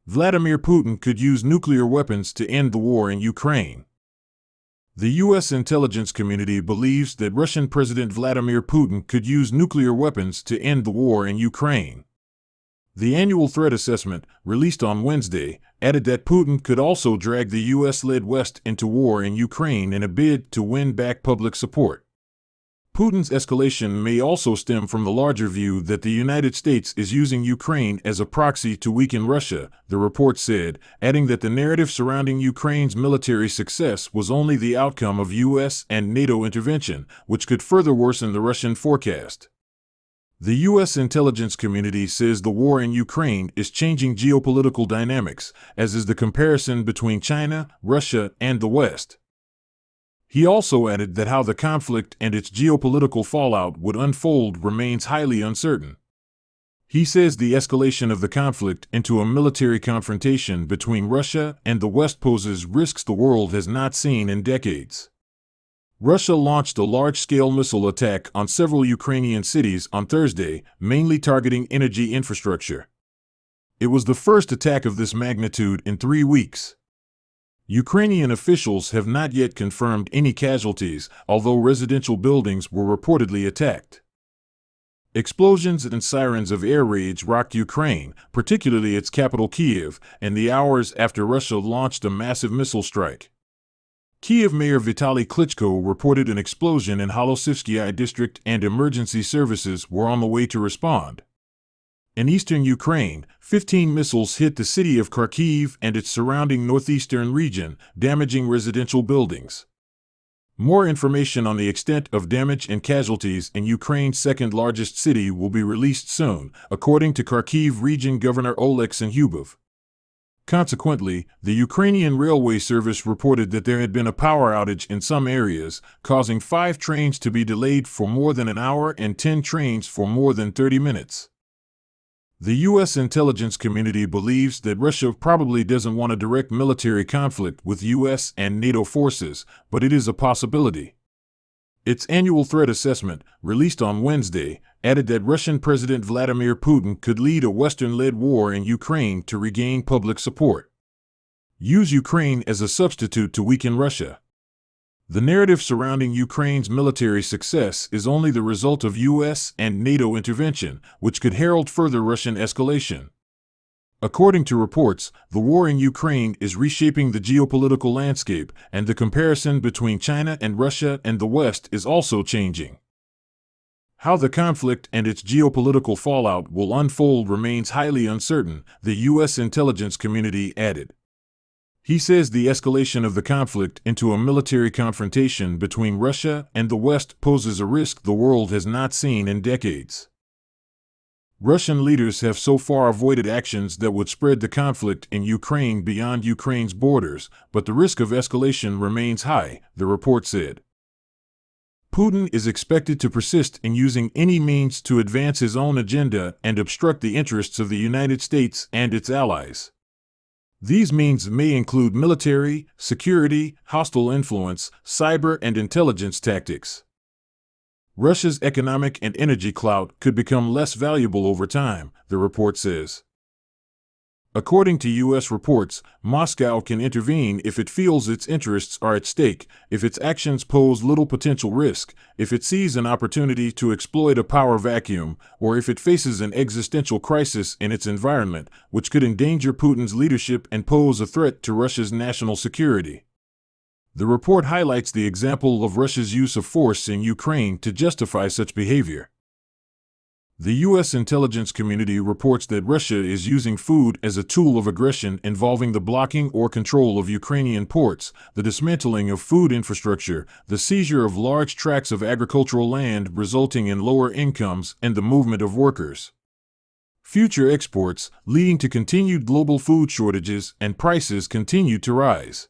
Vladimir Putin could use nuclear weapons to end the war in Ukraine. The U.S. intelligence community believes that Russian President Vladimir Putin could use nuclear weapons to end the war in Ukraine. The annual threat assessment, released on Wednesday, added that Putin could also drag the U.S.-led West into war in Ukraine in a bid to win back public support. Putin's escalation may also stem from the larger view that the United States is using Ukraine as a proxy to weaken Russia, the report said, adding that the narrative surrounding Ukraine's military success was only the outcome of U.S. and NATO intervention, which could further worsen the Russian forecast. The U.S. intelligence community says the war in Ukraine is changing geopolitical dynamics, as is the comparison between China, Russia, and the West. He also added that how the conflict and its geopolitical fallout would unfold remains highly uncertain. He says the escalation of the conflict into a military confrontation between Russia and the West poses risks the world has not seen in decades. Russia launched a large-scale missile attack on several Ukrainian cities on Thursday, mainly targeting energy infrastructure. It was the first attack of this magnitude in 3 weeks. Ukrainian officials have not yet confirmed any casualties, although residential buildings were reportedly attacked. Explosions and sirens of air rage rocked Ukraine, particularly its capital Kyiv, in the hours after Russia launched a massive missile strike. Kyiv Mayor Vitaly Klitschko reported an explosion in Holosivsky district and emergency services were on the way to respond. In eastern Ukraine, 15 missiles hit the city of Kharkiv and its surrounding northeastern region, damaging residential buildings. More information on the extent of damage and casualties in Ukraine's second-largest city will be released soon, according to Kharkiv Region Governor Oleg Senhubov. Consequently, the Ukrainian railway service reported that there had been a power outage in some areas, causing 5 trains to be delayed for more than an hour and 10 trains for more than 30 minutes. The U.S. intelligence community believes that Russia probably doesn't want a direct military conflict with U.S. and NATO forces, but it is a possibility. Its annual threat assessment, released on Wednesday, added that Russian President Vladimir Putin could lead a Western-led war in Ukraine to regain public support. Use Ukraine as a substitute to weaken Russia. The narrative surrounding Ukraine's military success is only the result of U.S. and NATO intervention, which could herald further Russian escalation. According to reports, the war in Ukraine is reshaping the geopolitical landscape, and the comparison between China and Russia and the West is also changing. How the conflict and its geopolitical fallout will unfold remains highly uncertain, the U.S. intelligence community added. He says the escalation of the conflict into a military confrontation between Russia and the West poses a risk the world has not seen in decades. Russian leaders have so far avoided actions that would spread the conflict in Ukraine beyond Ukraine's borders, but the risk of escalation remains high, the report said. Putin is expected to persist in using any means to advance his own agenda and obstruct the interests of the United States and its allies. These means may include military, security, hostile influence, cyber and intelligence tactics. Russia's economic and energy clout could become less valuable over time, the report says. According to U.S. reports, Moscow can intervene if it feels its interests are at stake, if its actions pose little potential risk, if it sees an opportunity to exploit a power vacuum, or if it faces an existential crisis in its environment, which could endanger Putin's leadership and pose a threat to Russia's national security. The report highlights the example of Russia's use of force in Ukraine to justify such behavior. The U.S. intelligence community reports that Russia is using food as a tool of aggression involving the blocking or control of Ukrainian ports, the dismantling of food infrastructure, the seizure of large tracts of agricultural land resulting in lower incomes, and the movement of workers. Future exports, leading to continued global food shortages, and prices continue to rise.